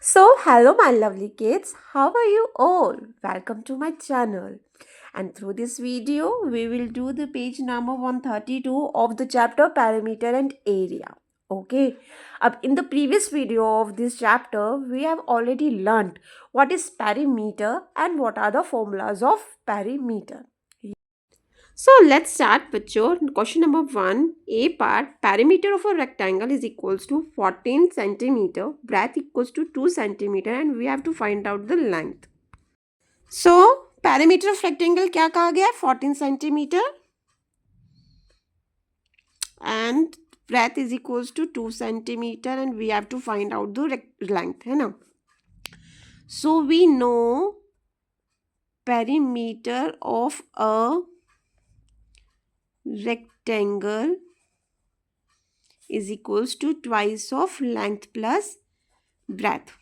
Hello, my lovely kids. How are you all? Welcome to my channel. And through this video, we will do the page number 132 of the chapter Parameter and Area. Okay. In the previous video of this chapter, we have already learned what is perimeter and what are the formulas of perimeter. So let's start with your question number 1. A part, perimeter of a rectangle is equals to 14 centimeter, breadth equals to 2 centimeter and we have to find out the length. So perimeter of rectangle क्या कहा गया है 14 centimeter and breadth is equals to 2 centimeter and we have to find out the length है ना. So we know perimeter of a rectangle is equals to twice of length plus breadth.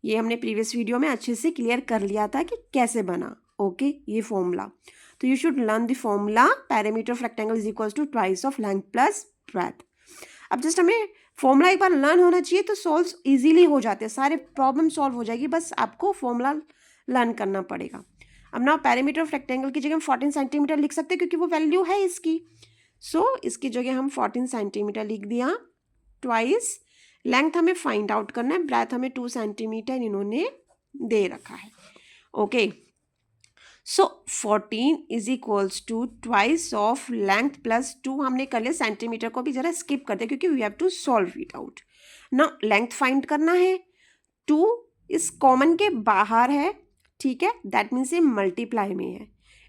ये हमने previous video में अच्छे से clear कर लिया था कि कैसे बना. ओके ये फॉर्मूला. तो you should learn the formula parameter of rectangle is equals to twice of length plus breadth. अब जस्ट हमें फॉर्मूला एक बार लर्न होना चाहिए तो सॉल्व इजीली हो जाते हैं, सारे प्रॉब्लम सॉल्व हो जाएगी, बस आपको फॉर्मूला लर्न करना पड़ेगा. अब ना पैरामीटर ऑफ रेक्टेंगल की जगह हम 14 सेंटीमीटर लिख सकते हैं क्योंकि वो वैल्यू है इसकी. सो इसकी जगह हम 14 सेंटीमीटर लिख दिया. ट्वाइस लेंथ हमें फाइंड आउट करना है, ब्रेथ हमें 2 सेंटीमीटर इन्होंने दे रखा है. Okay so 14 is equals to twice of length plus 2. हमने कर लिया, सेंटीमीटर को भी जरा स्किप कर दिया क्योंकि we have to solve it out. ना लेंथ फाइंड करना है. 2 इस कॉमन के बाहर है, ठीक है, दैट मीन्स ये मल्टीप्लाई में है.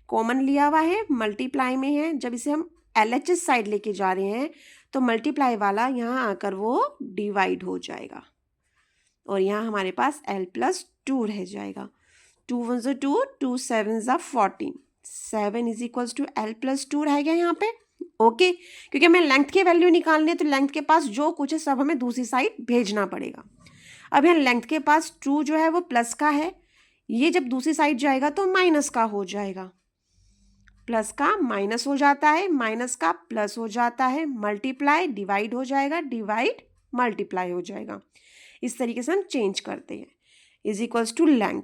कॉमन लिया हुआ है, मल्टीप्लाई में है. जब इसे हम LHS साइड लेके जा रहे हैं तो मल्टीप्लाई वाला यहाँ आकर वो डिवाइड हो जाएगा और यहाँ हमारे पास L+2 रह जाएगा. 2 1 ज़ा 2, 2 7 ज़ा 14, 7 इज इक्वल्स टू L+2 रह गया यहाँ पे. ओके क्योंकि हमें लेंथ की वैल्यू निकालनी है तो लेंथ के पास जो कुछ है सब हमें दूसरी साइड भेजना पड़ेगा. अब यहाँ लेंथ के पास 2 जो है वो प्लस का है, ये जब दूसरी साइड जाएगा तो माइनस का हो जाएगा. प्लस का माइनस हो जाता है, माइनस का प्लस हो जाता है, मल्टीप्लाई डिवाइड हो जाएगा, डिवाइड मल्टीप्लाई हो जाएगा. इस तरीके से हम चेंज करते हैं. Is equals to length.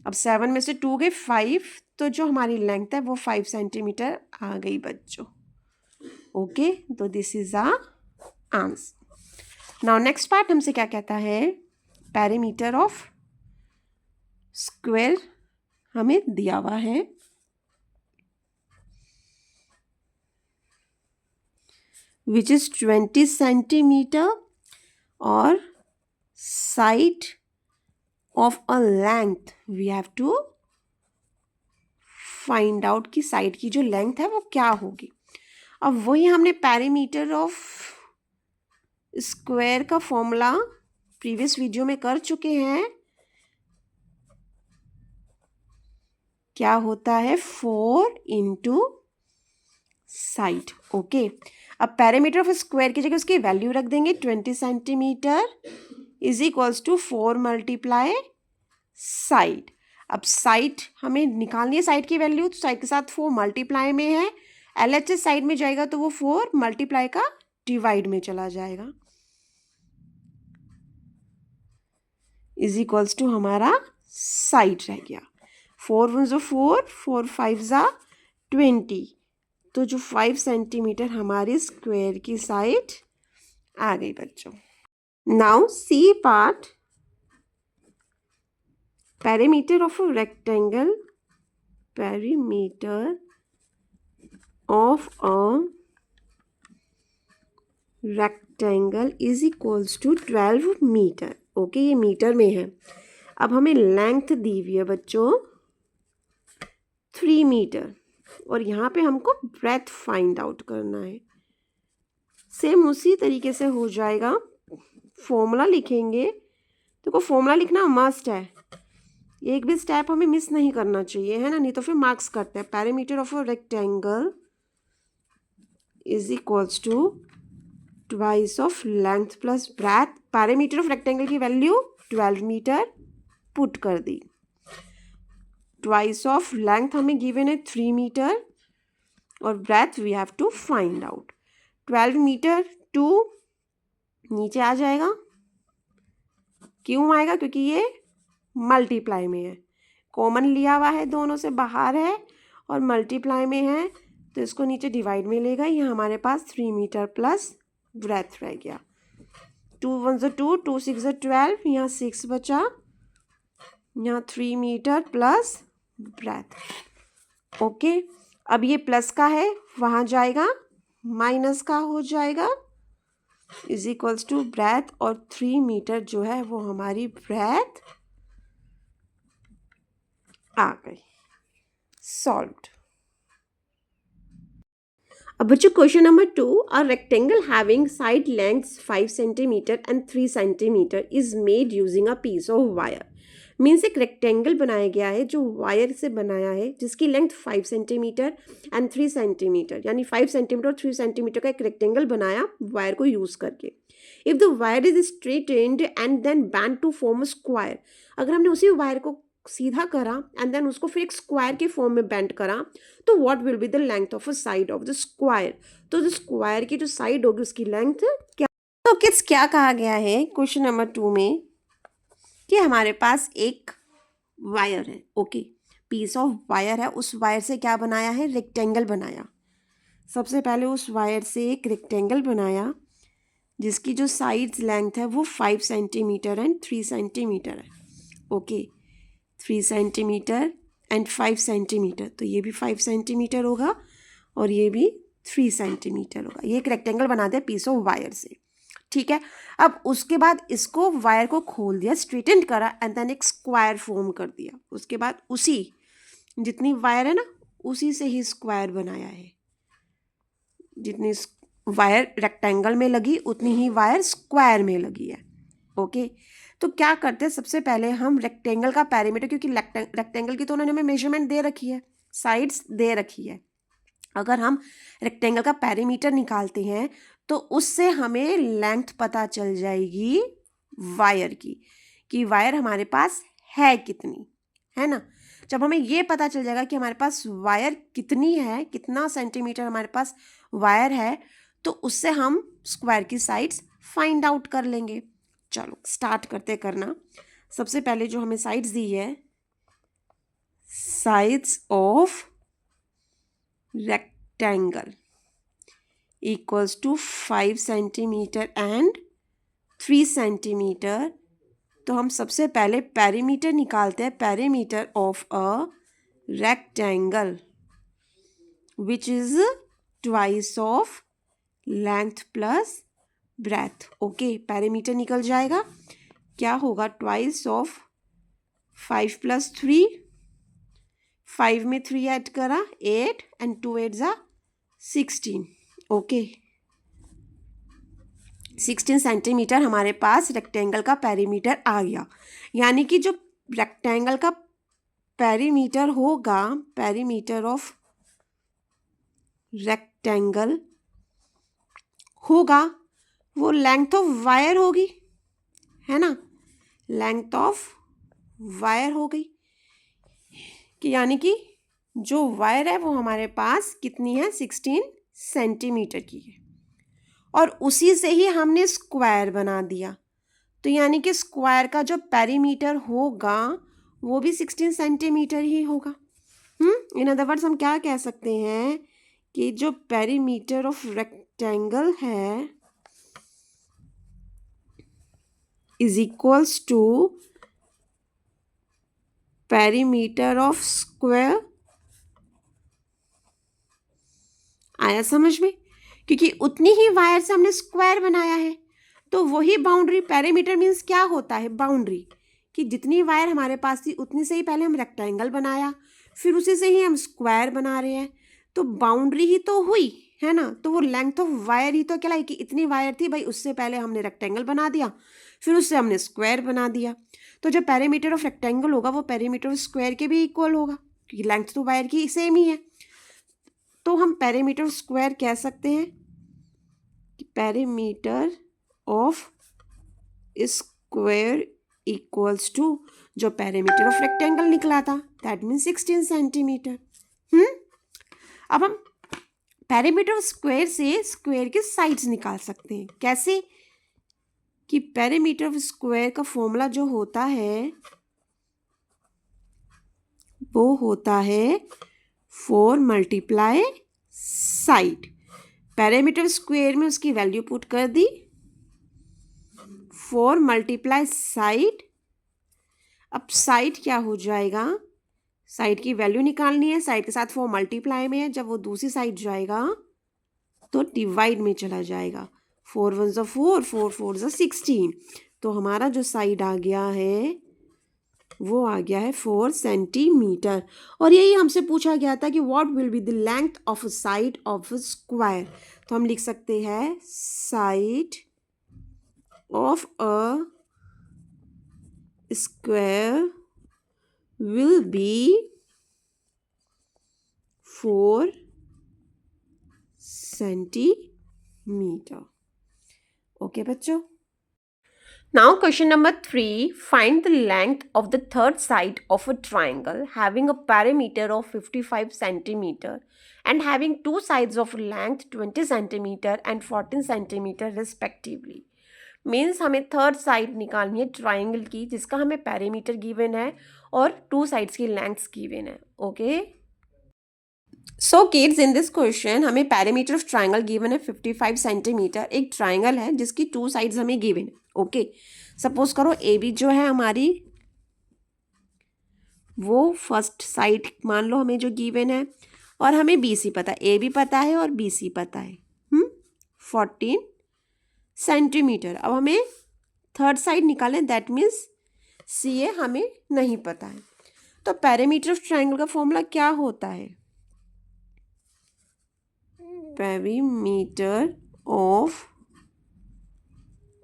अब 7 में से 2 गए 5, तो जो हमारी लेंथ है वो 5 सेंटीमीटर आ गई बच्चों. ओके तो this is a answer. Now next part हमसे क्या कहता है, पेरीमीटर ऑफ स्क्वायर हमें दिया हुआ है. which is 20 centimeter or side of a length we have to find out कि साइड की जो लेंथ है वो क्या होगी. अब वही हमने पैरीमीटर ऑफ स्क्वायर का फॉर्मूला प्रीवियस वीडियो में कर चुके हैं. क्या होता है 4 इंटू साइड. ओके अब पैरामीटर ऑफ स्क्वायर की जगह उसकी वैल्यू रख देंगे. 20 centimetre is equals to 4 multiply side. अब साइड हमें निकालनी है, साइड की वैल्यू, तो साइड के साथ 4 मल्टीप्लाई में है. LHS साइड में जाएगा तो वो 4 मल्टीप्लाई का डिवाइड में चला जाएगा. इज इक्वल्स टू हमारा साइड रह गया. 4 1 ज़ा 4, 4 5 ज़ा 20, तो जो 5 सेंटीमीटर हमारी स्क्वायर की साइड आ गई बच्चों. Now C part, perimeter of a rectangle, perimeter of a rectangle is equals to 12 metre. Okay ये मीटर में है. अब हमें लेंथ दी हुई है बच्चों 3 मीटर और यहाँ पे हमको ब्रेथ फाइंड आउट करना है. सेम उसी तरीके से हो जाएगा. फॉर्मूला लिखेंगे, तो फॉर्मूला लिखना मस्ट है, एक भी स्टेप हमें मिस नहीं करना चाहिए है ना, नहीं तो फिर मार्क्स कटते हैं. Perimeter of a rectangle is equals to twice of length plus breadth. Perimeter of rectangle की वैल्यू 12 मीटर पुट कर दी. ट्वाइस ऑफ लेंथ हमें गिवन है 3 मीटर और breadth we have to find out. 12 metre 2 नीचे आ जाएगा क्यों आएगा? क्योंकि ये मल्टीप्लाई में है, कॉमन लिया हुआ है, दोनों से बाहर है और मल्टीप्लाई में है, तो इसको नीचे डिवाइड में लेगा। यहाँ हमारे पास 3 मीटर प्लस ब्रेथ रह गया। 2 1 2, 2 6 12, यहाँ 6 बचा, यहाँ 3 मीटर प्लस ब्रेथ। ओके, अब ये प्लस का है, वहाँ जाएगा माइनस का हो जाएगा, इज इक्वल्स टू ब्रेथ, और 3 मीटर जो है वो हमारी ब्रेथ आ गई। सॉल्व्ड। अब बच्चों question number 2, a rectangle having side lengths 5 centimetre and 3 centimetre is made using a piece of wire. Means एक रेक्टेंगल बनाया गया है जो वायर से बनाया है, जिसकी लेंथ 5 सेंटीमीटर एंड 3 सेंटीमीटर, यानी 5 सेंटीमीटर और 3 सेंटीमीटर का एक रेक्टेंगल बनाया वायर को यूज करके। If the wire is straightened and then bend to form a square, अगर हमने उसी वायर को सीधा करा एंड देन उसको फिर एक स्क्वायर के फॉर्म में बेंड करा, तो what will be the length of a side of the square. तो जो स्क्वायर की जो साइड होगी उसकी लेंथ क्या। तो किड्स क्या कहा गया है क्वेश्चन नंबर 2 में कि हमारे पास एक वायर है, ओके, पीस ऑफ वायर है, उस वायर से क्या बनाया है, रेक्टेंगल बनाया। सबसे पहले उस वायर से एक रेक्टेंगल बनाया जिसकी जो साइड्स लेंथ है वो 5 सेंटीमीटर एंड 3 सेंटीमीटर है। ओके, 3 सेंटीमीटर एंड 5 सेंटीमीटर, तो ये भी 5 सेंटीमीटर होगा और ये भी 3 सेंटीमीटर होगा। ये एक रेक्टेंगल बना दिया पीस ऑफ वायर से, ठीक है। अब उसके बाद इसको वायर को खोल दिया, स्ट्रेटेंड करा एंड देन एक स्क्वायर फॉर्म कर दिया। उसके बाद उसी जितनी वायर है ना उसी से ही स्क्वायर बनाया है। जितनी वायर रेक्टेंगल में लगी उतनी ही वायर स्क्वायर में लगी है। ओके, तो क्या करते हैं, सबसे पहले हम रेक्टेंगल का पैरीमीटर, क्योंकि रेक्टेंगल की तो उन्होंने हमें मेजरमेंट दे रखी है, साइड्स दे रखी है। अगर हम रेक्टेंगल का पैरीमीटर निकालते हैं तो उससे हमें लेंथ पता चल जाएगी वायर की, कि वायर हमारे पास है कितनी, है ना। जब हमें ये पता चल जाएगा कि हमारे पास वायर कितनी है, कितना सेंटीमीटर हमारे पास वायर है, तो उससे हम स्क्वायर की साइड्स फाइंड आउट कर लेंगे। चलो स्टार्ट करते करना। सबसे पहले जो हमें साइड्स दी है, sides of rectangle equals to 5 centimetre and 3 centimetre. तो हम सबसे पहले पेरीमीटर निकालते हैं, perimeter of a rectangle which is twice of length plus breadth. Okay, perimeter निकल जाएगा, क्या होगा, ट्वाइस ऑफ 5 प्लस 3, 5 में 3 ऐड करा 8 एंड 2 8 जा 16। ओके, 16 सेंटीमीटर हमारे पास रेक्टेंगल का पेरीमीटर आ गया। यानी कि जो रेक्टेंगल का पेरीमीटर होगा, पेरीमीटर ऑफ रेक्टेंगल होगा, वो लेंथ ऑफ वायर होगी, है ना, लेंथ ऑफ वायर हो गई। कि यानी कि जो वायर है वो हमारे पास कितनी है, 16 सेंटीमीटर की है, और उसी से ही हमने स्क्वायर बना दिया। तो यानी कि स्क्वायर का जो पेरीमीटर होगा वो भी 16 सेंटीमीटर ही होगा। इन अदर वर्ड्स हम क्या कह सकते हैं कि जो पेरीमीटर ऑफ रेक्टेंगल है is equals to perimeter of square. आया समझ में? क्योंकि उतनी ही वायर से हमने स्क्वायर बनाया है, तो वही बाउंड्री, पेरीमीटर मीन्स क्या होता है, बाउंड्री, कि जितनी वायर हमारे पास थी उतनी से ही पहले हम रेक्टेंगल बनाया, फिर उसी से ही हम स्क्वायर बना रहे हैं, तो बाउंड्री ही तो हुई, है ना। तो वो लेंथ ऑफ वायर ही तो कहलाई कि इतनी वायर थी भाई, उससे पहले हमने रेक्टेंगल बना दिया, फिर उससे हमने स्क्वायर बना दिया। तो जो पेरीमीटर ऑफ रेक्टेंगल होगा वो पेरीमीटर ऑफ स्क्वायर के भी इक्वल होगा, क्योंकि लेंथ तो वायर की सेम ही है। तो हम पेरीमीटर ऑफ स्क्वायर कह सकते हैं कि perimeter of square equals to जो पेरीमीटर ऑफ रेक्टेंगल निकला था, दैट मीन्स 16 सेंटीमीटर। अब हम पेरीमीटर ऑफ स्क्वायर से स्क्वायर के साइड्स निकाल सकते हैं। कैसे? कि पेरीमीटर ऑफ स्क्वायर का फॉर्मूला जो होता है वो होता है 4 मल्टीप्लाई साइड। पेरीमीटर स्क्वायर में उसकी वैल्यू पुट कर दी, 4 मल्टीप्लाई साइड। अब साइड क्या हो जाएगा, साइड की वैल्यू निकालनी है, साइड के साथ 4 मल्टीप्लाई में है, जब वो दूसरी साइड जाएगा तो डिवाइड में चला जाएगा। 4 1 ज़ा 4, 4 4 ज़ा 16। तो हमारा जो साइड आ गया है वो आ गया है 4 सेंटीमीटर। और यही हमसे पूछा गया था कि what will be the length of a side of a square. तो हम लिख सकते हैं side of a square will be 4 centimeter. Okay, बच्चों. Now question number 3. Find the length of the third side of a triangle having a perimeter of 55 centimeter and having two sides of length 20 centimeter and 14 centimeter respectively. Means हमें third side निकालनी है triangle की जिसका हमें perimeter given है और two sides की lengths given है। Okay, so kids in this question हमें पेरीमीटर ऑफ ट्राइंगल गिवन है 55 सेंटीमीटर। एक ट्राइंगल है जिसकी टू साइड्स हमें गिवन है। ओके, सपोज करो ए बी जो है हमारी वो फर्स्ट साइड मान लो हमें जो गिवन है, और हमें बी सी पता है, ए बी पता है और बी सी पता है 14 सेंटीमीटर। अब हमें थर्ड साइड निकालें, दैट मीन्स सी ए हमें नहीं पता है। तो पेरीमीटर ऑफ ट्राइंगल का फॉर्मूला क्या होता है, perimeter of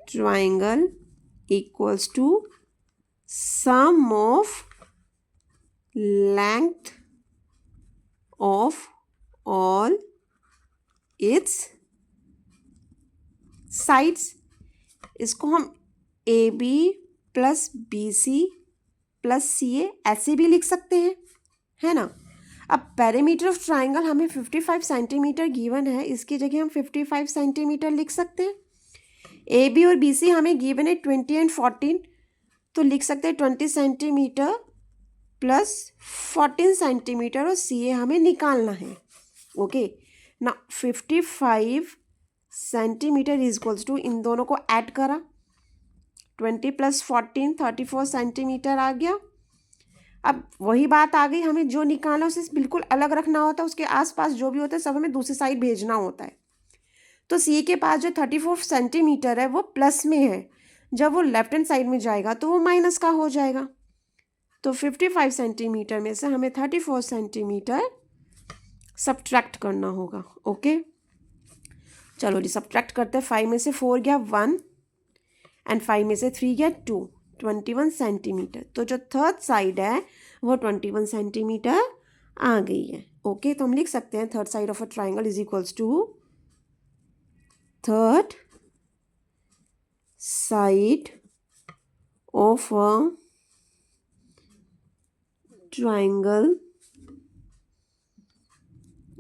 triangle equals to sum of length of all its sides. इसको हम A B plus B C plus C A ऐसे भी लिख सकते हैं, है ना। अब पेरीमीटर ऑफ ट्राइंगल हमें 55 सेंटीमीटर गिवन है, इसकी जगह हम 55 सेंटीमीटर लिख सकते हैं। ए बी और बी सी हमें गिवन है 20 एंड 14, तो लिख सकते हैं 20 सेंटीमीटर प्लस 14 सेंटीमीटर, और सी ए हमें निकालना है। ओके ना, 55 सेंटीमीटर इज इक्वल्स टू, इन दोनों को ऐड करा, 20 प्लस 14 34 सेंटीमीटर आ गया। अब वही बात आ गई, हमें जो निकाला उसे बिल्कुल अलग रखना होता है, उसके आसपास जो भी होता है सब हमें दूसरी साइड भेजना होता है। तो सी के पास जो 34 सेंटीमीटर है वो प्लस में है, जब वो लेफ्ट हैंड साइड में जाएगा तो वो माइनस का हो जाएगा। तो 55 सेंटीमीटर में से हमें 34 सेंटीमीटर सब्ट्रैक्ट करना होगा। ओके, चलो जी सब्ट्रैक्ट करते हैं। 5 में से 4 गया 1 एंड 5 में से 3 गया 2, 21 सेंटीमीटर। तो जो थर्ड साइड है वो 21 सेंटीमीटर आ गई है। ओके, तो हम लिख सकते हैं third side of a triangle is equals to third side of a triangle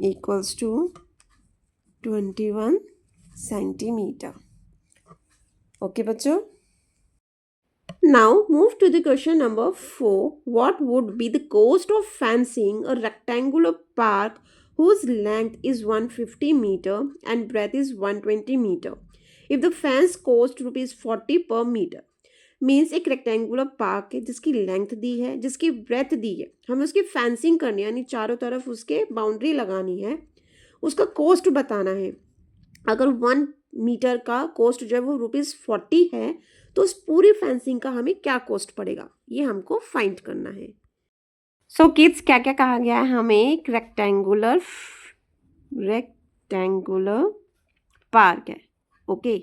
equals to 21 centimetre. Okay बच्चों, now move to the question number 4. What would be the cost of fencing a rectangular park whose length is 150 meter and breadth is 120 meter if the fence cost rupees 40 per meter? Means एक rectangular park है जिसकी length दी है, जिसकी breath दी है, हमें उसकी fencing करनी है, यानी चारों तरफ उसके बाउंड्री लगानी है, उसका कॉस्ट बताना है। अगर 1 मीटर का कॉस्ट जो है वो ₹40 है, तो उस पूरी फेंसिंग का हमें क्या कॉस्ट पड़ेगा, ये हमको फाइंड करना है। सो किड्स, क्या क्या कहा गया है हमें, एक रेक्टेंगुलर पार्क है। ओके,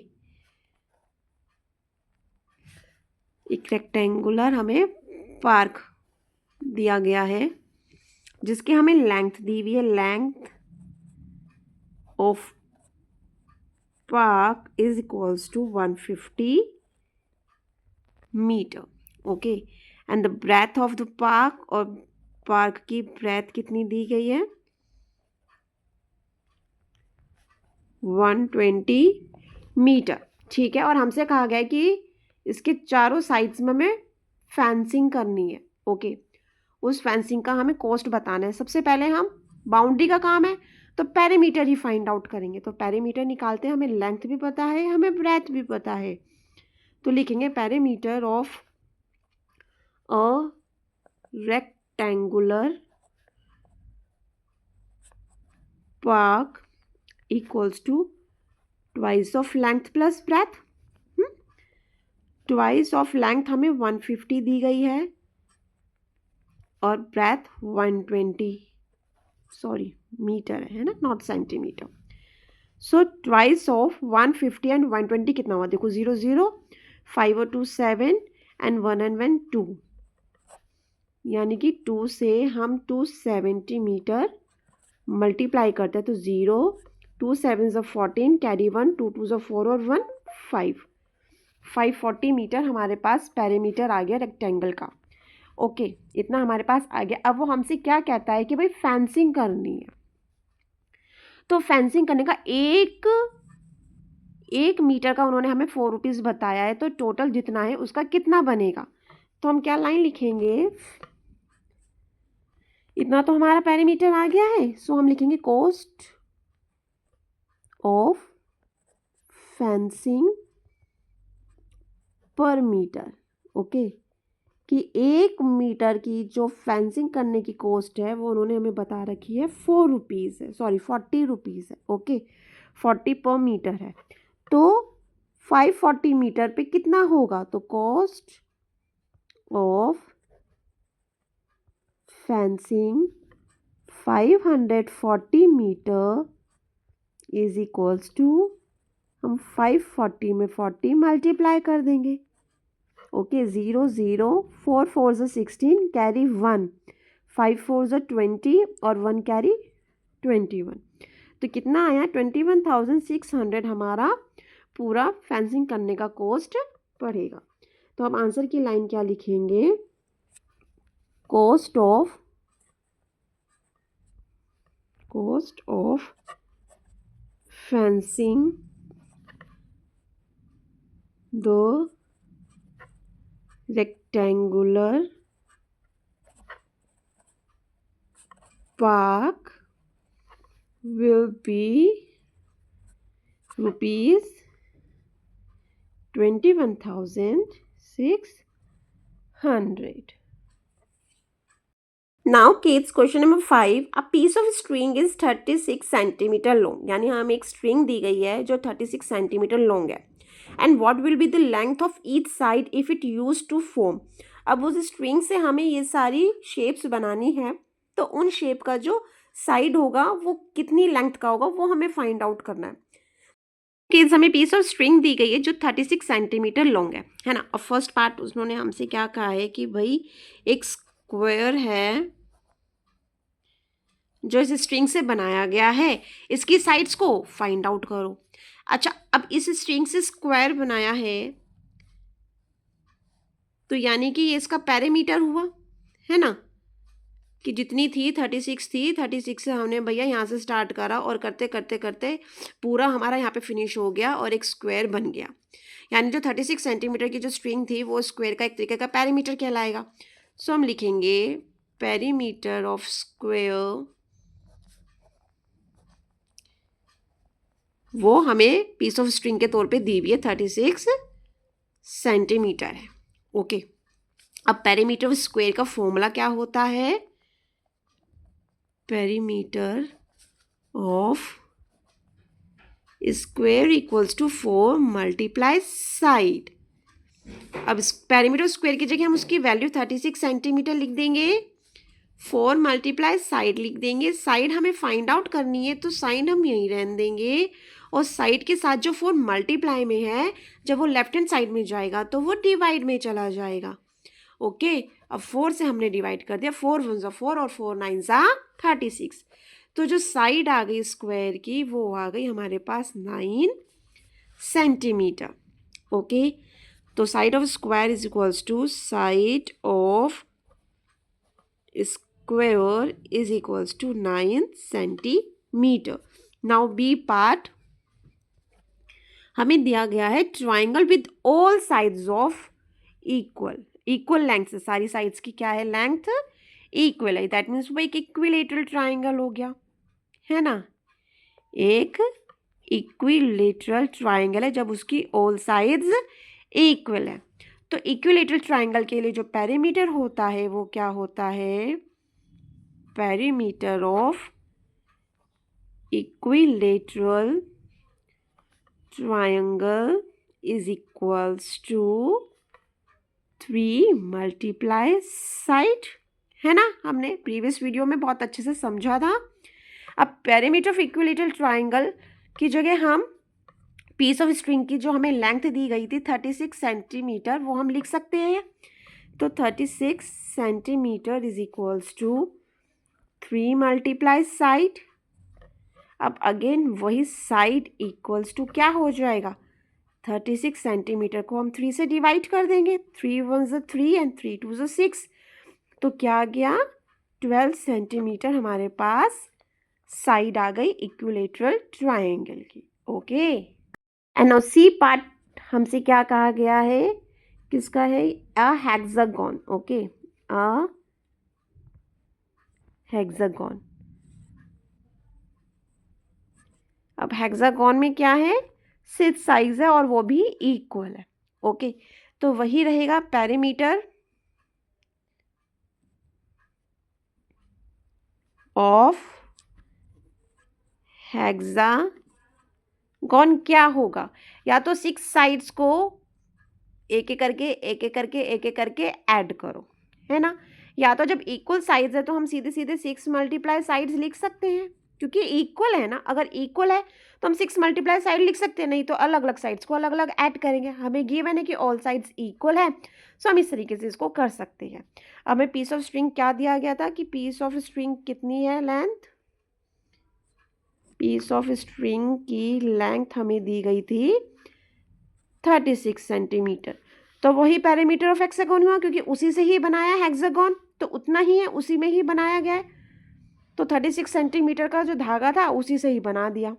एक रेक्टेंगुलर हमें पार्क दिया गया है जिसकी हमें लेंथ दी हुई है, length of park is equals to 150 metre. Okay, and the breadth of the park, और पार्क की ब्रेथ कितनी दी गई है, 120 मीटर। ठीक है, और हमसे कहा गया है कि इसके चारों साइड्स में हमें फेंसिंग करनी है। ओके, उस फेंसिंग का हमें कॉस्ट बताना है। सबसे पहले हम बाउंड्री का काम है तो पेरीमीटर ही फाइंड आउट करेंगे। तो पेरीमीटर निकालते हैं, हमें लेंथ भी पता है, हमें ब्रेथ भी पता है। तो लिखेंगे perimeter of a rectangular park equals to twice of length plus breadth. Twice of length हमें 150 दी गई है और ब्रेथ 120, सॉरी मीटर है ना, not centimetre. So twice of 150 and 120 कितना हुआ? देखो 0 0, 5 और 2 7 एंड 1 एंड 1 2, यानी कि 2 से हम 270 मीटर मल्टीप्लाई करते हैं तो 0, 2 7 14, कैरी 1, 2 2 4 और 1 5, 540 मीटर हमारे पास पेरीमीटर आ गया रेक्टेंगल का। ओके, इतना हमारे पास आ गया। अब वो हमसे क्या कहता है कि भाई फेंसिंग करनी है। तो फेंसिंग करने का एक मीटर का उन्होंने हमें 4 रुपीज़ बताया है, तो टोटल जितना है उसका कितना बनेगा? तो हम क्या लाइन लिखेंगे? इतना तो हमारा पेरीमीटर आ गया है, सो हम लिखेंगे कॉस्ट ऑफ फेंसिंग पर मीटर। ओके, कि 1 मीटर की जो फेंसिंग करने की कॉस्ट है वो उन्होंने हमें बता रखी है 4 रुपीज़ है, सॉरी 40 रुपीज़ है। ओके, 40 पर मीटर है। तो 540 मीटर पे कितना होगा? तो cost of fencing 540 metre is equals to, हम 540 में 40 मल्टीप्लाई कर देंगे। ओके, 0 0, 4 4 16, कैरी 1, 5 4 20 और 1 कैरी 21। तो कितना आया? 21,600 हमारा पूरा फेंसिंग करने का कॉस्ट पड़ेगा। तो हम आंसर की लाइन क्या लिखेंगे? Cost of fencing the rectangular park will be rupees 21,600. Now kids, question number 5. A piece of string is 36 centimetre long, यानी हमें एक स्ट्रिंग दी गई है जो 36 सेंटीमीटर लॉन्ग है। And what will be the length of each side if it use to form. अब उस स्ट्रिंग से हमें ये सारी शेप्स बनानी है, तो उन शेप का जो साइड होगा वो कितनी लेंथ का होगा वो हमें फाइंड आउट करना है। किड्स, हमें पीस ऑफ स्ट्रिंग दी गई है जो 36 सेंटीमीटर लॉन्ग है ना। और फर्स्ट पार्ट उन्होंने हमसे क्या कहा है कि भाई एक स्क्वायर है जो इस स्ट्रिंग से बनाया गया है, इसकी साइड्स को फाइंड आउट करो। अच्छा, अब इस स्ट्रिंग से स्क्वायर बनाया है तो यानी कि ये इसका पेरीमीटर हुआ, है ना, कि जितनी थी 36 थी, 36 से हमने भैया यहाँ से स्टार्ट करा और करते करते करते पूरा हमारा यहाँ पे फिनिश हो गया और एक स्क्वायर बन गया। यानी जो 36 सेंटीमीटर की जो स्ट्रिंग थी वो स्क्वायर का एक तरीके का पेरीमीटर कहलाएगा। सो हम लिखेंगे पेरीमीटर ऑफ स्क्वायर, वो हमें पीस ऑफ स्ट्रिंग के तौर पे दी हुई है 36 सेंटीमीटर है। ओके, अब पेरीमीटर ऑफ स्क्वायर का फॉर्मूला क्या होता है? Perimeter of square equals to 4 multiply side. अब पेरीमीटर ऑफ स्क्वायर की जगह हम उसकी वैल्यू 36 सेंटीमीटर लिख देंगे, 4 मल्टीप्लाई साइड लिख देंगे। साइड हमें फाइंड आउट करनी है तो साइड हम यहीं रहने देंगे, और साइड के साथ जो 4 मल्टीप्लाई में है, जब वो लेफ्ट हैंड साइड में जाएगा तो वो डिवाइड में चला जाएगा। ओके, अब 4 से हमने डिवाइड कर दिया, 4 1 4 और 4 9 36। तो जो साइड आ गई स्क्वायर की वो आ गई हमारे पास 9 सेंटीमीटर। ओके, तो side of square is equals to side of square is equals to 9 centimetre. Now B part, हमें दिया गया है triangle with all sides of equal length से, सारी साइड्स की क्या है लेंथ इक्वल है, दैट मीन्स वो एक इक्विलेटरल ट्राइंगल हो गया, है ना, एक इक्विलेटरल ट्राइंगल है जब उसकी ऑल साइड्स इक्वल है। तो इक्विलेटरल ट्राइंगल के लिए जो पेरीमीटर होता है वो क्या होता है, perimeter of equilateral triangle is equals to 3 multiply side, है ना, हमने प्रीवियस वीडियो में बहुत अच्छे से समझा था। अब पेरीमीटर ऑफ इक्विलेटरल ट्राइंगल की जगह हम पीस ऑफ स्ट्रिंग की जो हमें लेंथ दी गई थी 36 सेंटीमीटर वो हम लिख सकते हैं। तो 36 centimetre is equals to 3 multiply side. अब अगेन वही साइड इक्वल्स टू क्या हो जाएगा, 36 सेंटीमीटर को हम 3 से डिवाइड कर देंगे, 3 1 ज़ 3 एंड 3 2 ज़ 6, तो क्या आ गया 12 सेंटीमीटर हमारे पास साइड आ गई इक्विलेटरल ट्राइंगल की। Okay, and now C part हमसे क्या कहा गया है, किसका है, a hexagon. Okay, a hexagon. अब हेक्सागोन में क्या है, 6 साइड्स है और वो भी इक्वल है। ओके, तो वही रहेगा पेरीमीटर ऑफ हेक्सागोन क्या होगा, या तो 6 साइड्स को एक एक करके ऐड करो, है ना, या तो जब इक्वल साइड्स है तो हम सीधे सीधे 6 मल्टीप्लाई साइड्स लिख सकते हैं क्योंकि इक्वल है ना, अगर इक्वल है तो हम 6 मल्टीप्लाई साइड लिख सकते हैं, नहीं तो अलग अलग साइड्स को अलग अलग ऐड करेंगे। हमें गिवन है कि ऑल साइड्स इक्वल है, सो हम इस तरीके से इसको कर सकते हैं। अब हमें पीस ऑफ स्ट्रिंग क्या दिया गया था कि पीस ऑफ स्ट्रिंग कितनी है लेंथ, पीस ऑफ स्ट्रिंग की लेंथ हमें दी गई थी 36 सेंटीमीटर। तो वही पैरामीटर ऑफ हेक्सागोन हुआ क्योंकि उसी से ही बनाया हेक्सागोन, तो उतना ही है, उसी में ही बनाया गया है। तो 36 सेंटीमीटर का जो धागा था उसी से ही बना दिया।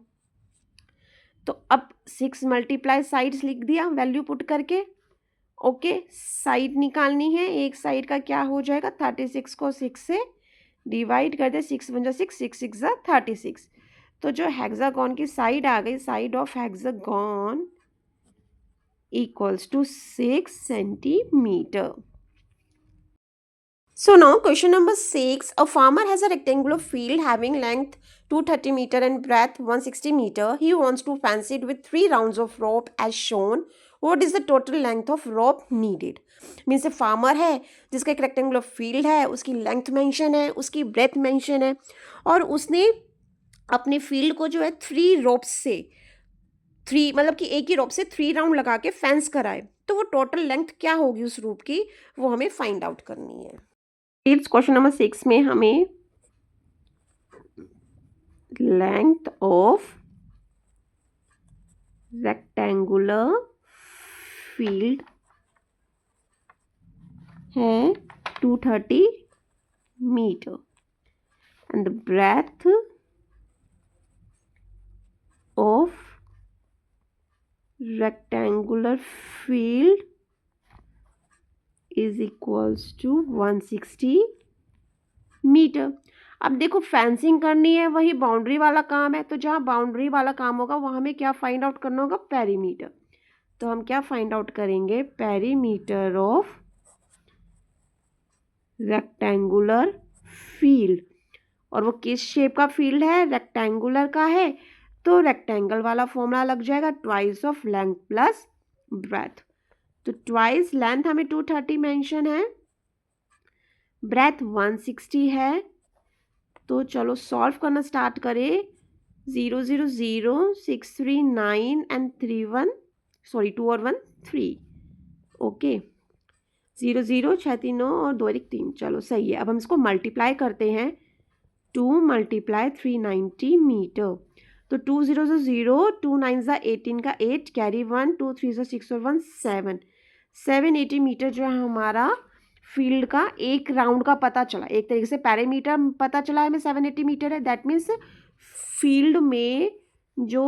तो अब 6 मल्टीप्लाई साइड्स लिख दिया वैल्यू पुट करके। ओके, साइड निकालनी है, एक साइड का क्या हो जाएगा, 36 को 6 से डिवाइड कर दे, 6 1 6 6 6 36। तो जो हेक्सागोन की साइड आ गई, side of hexagon equals to 6 centimeter. So now question number 6. A farmer has a rectangular field having length 230 meter and breadth 160 meter. He wants to fence it with 3 rounds of rope as shown. What is the total length of rope needed? Means farmer है जिसका एक rectangular field है, उसकी length mention है, उसकी breath mention है, और उसने अपने फील्ड को जो है 3 रोप्स से 3 मतलब कि एक ही रोप से 3 राउंड लगा के फेंस कराए, तो वो टोटल लेंथ क्या होगी उस रोप की, वो हमें फाइंड आउट करनी है। इस क्वेश्चन नंबर 6 में हमें लेंथ ऑफ रेक्टेंगुलर फील्ड है 230 metre and the breadth of rectangular field is equals to 160 metre. अब देखो फेंसिंग करनी है, वही बाउंड्री वाला काम है, तो जहाँ बाउंड्री वाला काम होगा वहाँ हमें क्या फाइंड आउट करना होगा, पेरीमीटर। तो हम क्या फाइंड आउट करेंगे, पेरीमीटर ऑफ रेक्टेंगुलर फील्ड, और वो किस शेप का फील्ड है, रेक्टेंगुलर का है, तो रेक्टेंगल वाला फॉर्मूला लग जाएगा twice of length plus breath. तो ट्वाइस लेंथ हमें 230 मेंशन है, ब्रेथ 160 है, तो चलो सॉल्व करना स्टार्ट करें। 0 0 0 6 3 9 एंड 3 1 सॉरी 2 और 1 3। ओके, 0 0 6 3 9 और 2 1 3, चलो सही है। अब हम इसको मल्टीप्लाई करते हैं, 2 मल्टीप्लाई 390 मीटर, तो 2 0 0 2 9 18 का 8 कैरी 1 2 3 6 और 1 7 780 मीटर जो है हमारा फील्ड का एक राउंड का पता चला। एक तरीके से पैरामीटर पता चला है हमें 780 मीटर है, दैट मीन्स फील्ड में जो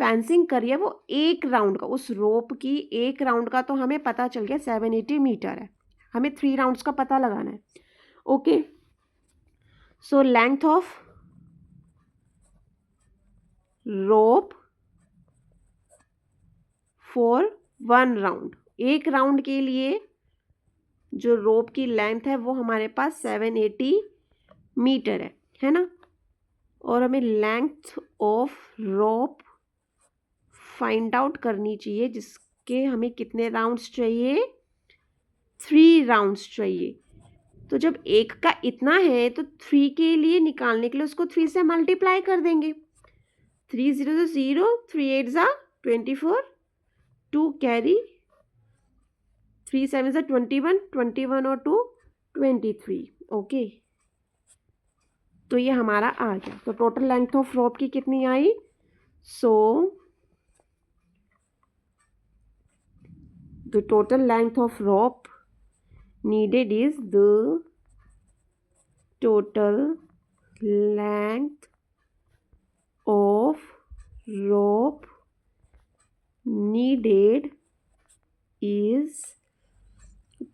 फेंसिंग करी है वो एक राउंड का, उस रोप की एक राउंड का तो हमें पता चल गया 780 मीटर है, हमें 3 राउंड्स का पता लगाना है। Okay, so length of rope for 1 round, एक राउंड के लिए जो रोप की लेंथ है वो हमारे पास 780 मीटर है ना। और हमें length of rope find out करनी चाहिए, जिसके हमें कितने राउंड्स चाहिए, 3 राउंड्स चाहिए। तो जब एक का इतना है तो 3 के लिए निकालने के लिए उसको 3 से मल्टीप्लाई कर देंगे। 3 0 0, 3 8 24, 2 कैरी, 3 7 21, 21 और 2 23। ओके, तो ये हमारा आ गया। तो टोटल लेंथ ऑफ रोप की कितनी आई, so the total length of rope needed is the total length of rope needed is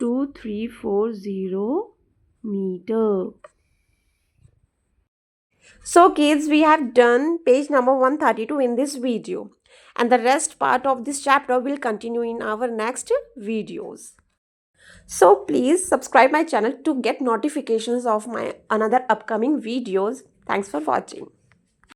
2340 meter. So kids, we have done page number 132 in this video, and the rest part of this chapter will continue in our next videos. So please subscribe my channel to get notifications of my another upcoming videos. Thanks for watching.